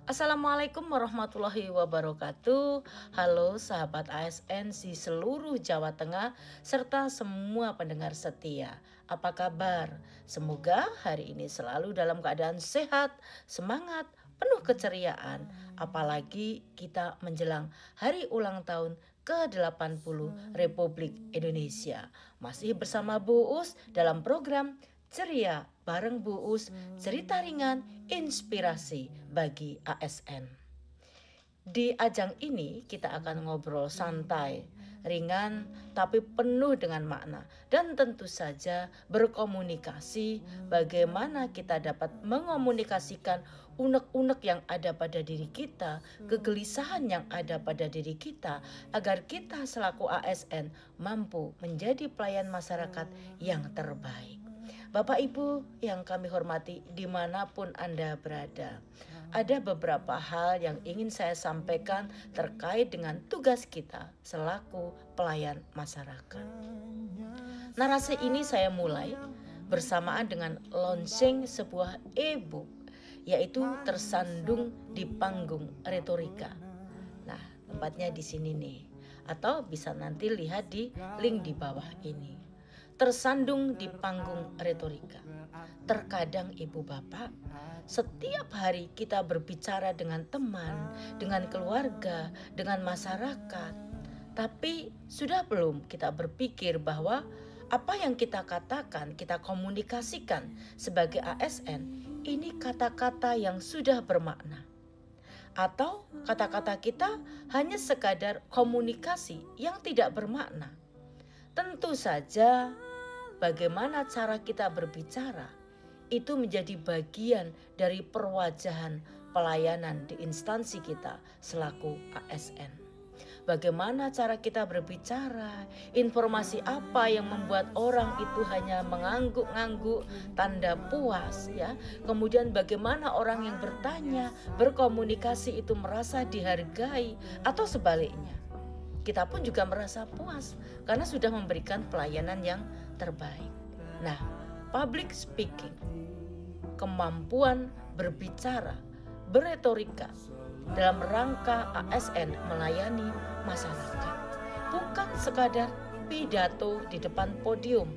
Assalamualaikum warahmatullahi wabarakatuh. Halo sahabat ASN di seluruh Jawa Tengah serta semua pendengar setia. Apa kabar? Semoga hari ini selalu dalam keadaan sehat, semangat, penuh keceriaan. Apalagi kita menjelang hari ulang tahun ke-80 Republik Indonesia. Masih bersama Bu Us dalam program Ceria bareng Bu Us, cerita ringan, inspirasi bagi ASN. Di ajang ini kita akan ngobrol santai, ringan, tapi penuh dengan makna. Dan tentu saja berkomunikasi bagaimana kita dapat mengomunikasikan unek-unek yang ada pada diri kita, kegelisahan yang ada pada diri kita, agar kita selaku ASN mampu menjadi pelayan masyarakat yang terbaik. Bapak Ibu yang kami hormati dimanapun Anda berada, ada beberapa hal yang ingin saya sampaikan terkait dengan tugas kita selaku pelayan masyarakat. Narasi ini saya mulai bersamaan dengan launching sebuah e-book, yaitu Tersandung di Panggung Retorika. Nah, tempatnya di sini nih, atau bisa nanti lihat di link di bawah ini. Tersandung di Panggung Retorika. Terkadang ibu bapak, setiap hari kita berbicara dengan teman, dengan keluarga, dengan masyarakat. Tapi sudah belum kita berpikir bahwa apa yang kita katakan, kita komunikasikan sebagai ASN, ini kata-kata yang sudah bermakna. Atau kata-kata kita hanya sekadar komunikasi yang tidak bermakna. Tentu saja bagaimana cara kita berbicara itu menjadi bagian dari perwajahan pelayanan di instansi kita selaku ASN. Bagaimana cara kita berbicara, informasi apa yang membuat orang itu hanya mengangguk-ngangguk tanda puas ya. Kemudian bagaimana orang yang bertanya, berkomunikasi itu merasa dihargai atau sebaliknya. Kita pun juga merasa puas karena sudah memberikan pelayanan yang terbaik. Nah, public speaking, kemampuan berbicara, berretorika dalam rangka ASN melayani masyarakat, bukan sekadar pidato di depan podium.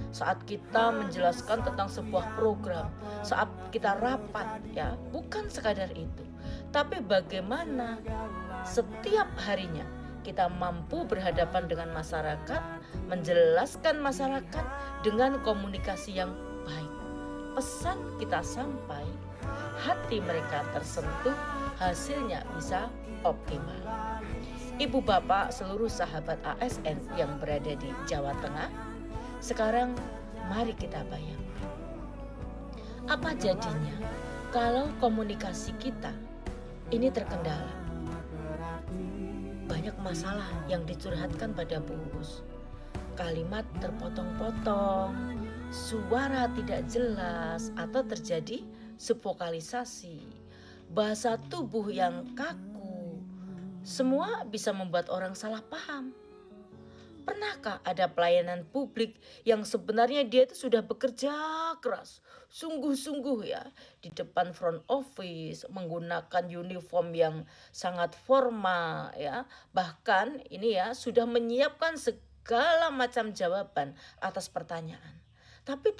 Saat kita menjelaskan tentang sebuah program, saat kita rapat ya, bukan sekadar itu. Tapi bagaimana setiap harinya kita mampu berhadapan dengan masyarakat, menjelaskan masyarakat dengan komunikasi yang baik. Pesan kita sampai, hati mereka tersentuh, hasilnya bisa optimal. Ibu bapak seluruh sahabat ASN yang berada di Jawa Tengah, sekarang mari kita bayangkan. Apa jadinya kalau komunikasi kita ini terkendala? Banyak masalah yang dicurhatkan pada Bu Us. Kalimat terpotong-potong, suara tidak jelas atau terjadi subvokalisasi, bahasa tubuh yang kaku. Semua bisa membuat orang salah paham. Pernahkah ada pelayanan publik yang sebenarnya dia itu sudah bekerja keras, sungguh-sungguh ya, di depan front office, menggunakan uniform yang sangat formal ya, bahkan ini ya sudah menyiapkan segala macam jawaban atas pertanyaan. Tapi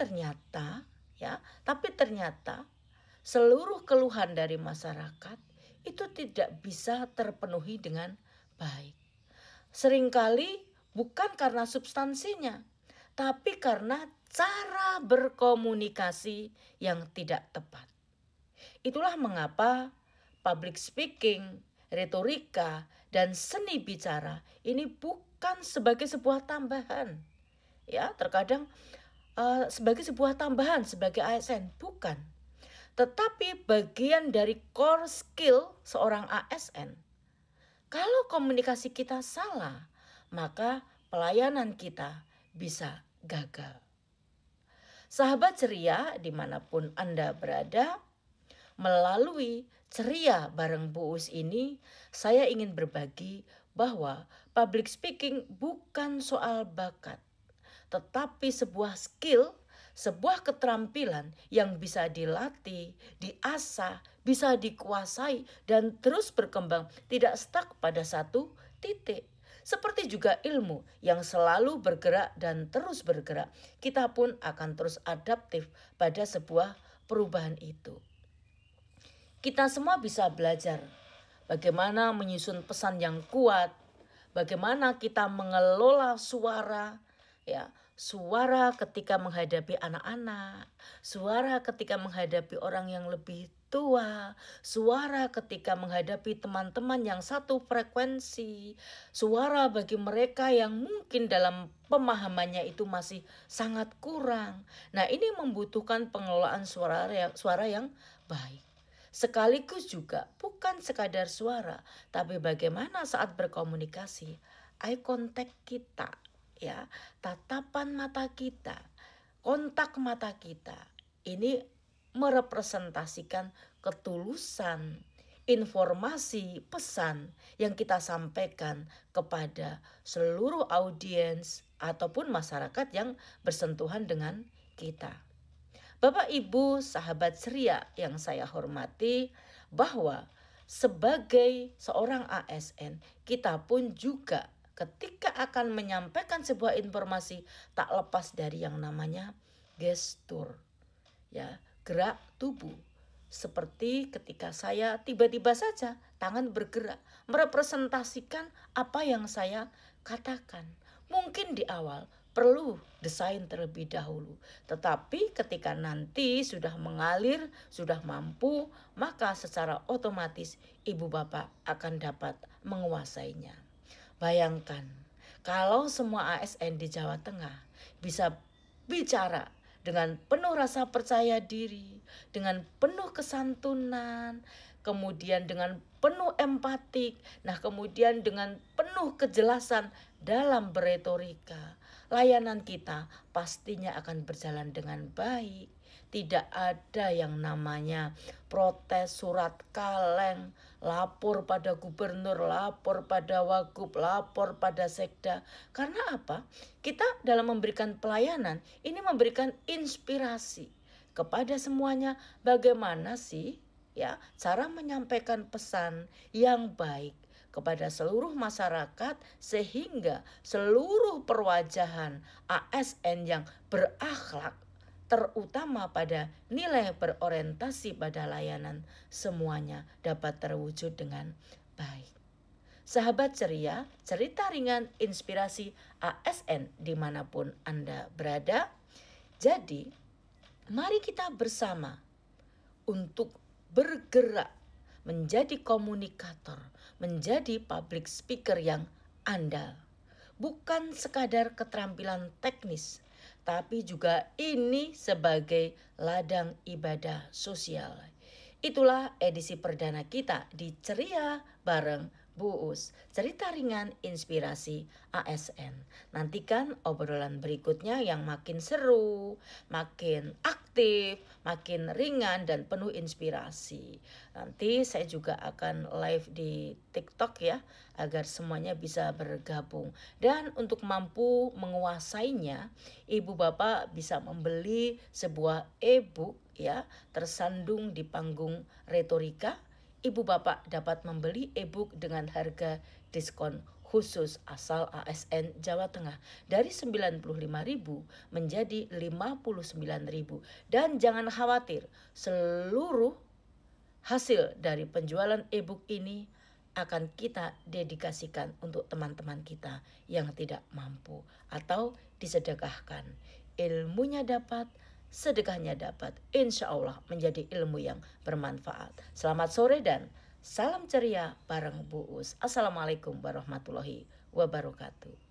ternyata seluruh keluhan dari masyarakat itu tidak bisa terpenuhi dengan baik. Seringkali bukan karena substansinya, tapi karena cara berkomunikasi yang tidak tepat. Itulah mengapa public speaking, retorika, dan seni bicara ini bukan sebagai sebuah tambahan. Ya, terkadang sebagai sebuah tambahan sebagai ASN, bukan. Tetapi bagian dari core skill seorang ASN. Kalau komunikasi kita salah, maka pelayanan kita bisa gagal. Sahabat ceria dimanapun Anda berada, melalui ceria bareng Bu Us ini, saya ingin berbagi bahwa public speaking bukan soal bakat, tetapi sebuah skill sebuah keterampilan yang bisa dilatih, diasah, bisa dikuasai, dan terus berkembang, tidak stuck pada satu titik. Seperti juga ilmu yang selalu bergerak dan terus bergerak, kita pun akan terus adaptif pada sebuah perubahan itu. Kita semua bisa belajar bagaimana menyusun pesan yang kuat, bagaimana kita mengelola suara, ya, suara ketika menghadapi anak-anak, suara ketika menghadapi orang yang lebih tua, suara ketika menghadapi teman-teman yang satu frekuensi, suara bagi mereka yang mungkin dalam pemahamannya itu masih sangat kurang. Nah, ini membutuhkan pengelolaan suara yang baik. Sekaligus juga bukan sekadar suara, tapi bagaimana saat berkomunikasi, eye contact kita, ya, tatapan mata kita, kontak mata kita. Ini merepresentasikan ketulusan, informasi, pesan yang kita sampaikan kepada seluruh audiens ataupun masyarakat yang bersentuhan dengan kita. Bapak, Ibu, sahabat ceria yang saya hormati, bahwa sebagai seorang ASN, kita pun juga ketika akan menyampaikan sebuah informasi tak lepas dari yang namanya gestur, ya, gerak tubuh. Seperti ketika saya tiba-tiba saja tangan bergerak merepresentasikan apa yang saya katakan. Mungkin di awal perlu desain terlebih dahulu. Tetapi ketika nanti sudah mengalir, sudah mampu, maka secara otomatis ibu bapak akan dapat menguasainya. Bayangkan kalau semua ASN di Jawa Tengah bisa bicara dengan penuh rasa percaya diri, dengan penuh kesantunan, kemudian dengan penuh empatik, nah kemudian dengan penuh kejelasan dalam beretorika, layanan kita pastinya akan berjalan dengan baik. Tidak ada yang namanya protes, surat kaleng, lapor pada gubernur, lapor pada wagub, lapor pada sekda. Karena apa? Kita dalam memberikan pelayanan ini memberikan inspirasi kepada semuanya, bagaimana sih, ya, cara menyampaikan pesan yang baik kepada seluruh masyarakat sehingga seluruh perwajahan ASN yang berakhlak, terutama pada nilai berorientasi pada layanan, semuanya dapat terwujud dengan baik. Sahabat ceria, cerita ringan inspirasi ASN dimanapun Anda berada. Jadi, mari kita bersama untuk bergerak menjadi komunikator, menjadi public speaker yang andal. Bukan sekadar keterampilan teknis, tapi juga ini sebagai ladang ibadah sosial. Itulah edisi perdana kita di Ceria bareng Bu Us, cerita ringan inspirasi ASN. Nantikan obrolan berikutnya yang makin seru, makin aktif, makin ringan dan penuh inspirasi. Nanti saya juga akan live di TikTok ya, agar semuanya bisa bergabung. Dan untuk mampu menguasainya, Ibu Bapak bisa membeli sebuah e-book ya, tersandung di panggung retorika. Ibu Bapak dapat membeli e-book dengan harga diskon khusus asal ASN Jawa Tengah dari 95.000 menjadi 59.000. Dan jangan khawatir, seluruh hasil dari penjualan e-book ini akan kita dedikasikan untuk teman-teman kita yang tidak mampu atau disedekahkan. Ilmunya dapat, sedekahnya dapat, insya Allah menjadi ilmu yang bermanfaat. Selamat sore dan salam ceria bareng Bu Us. Assalamualaikum warahmatullahi wabarakatuh.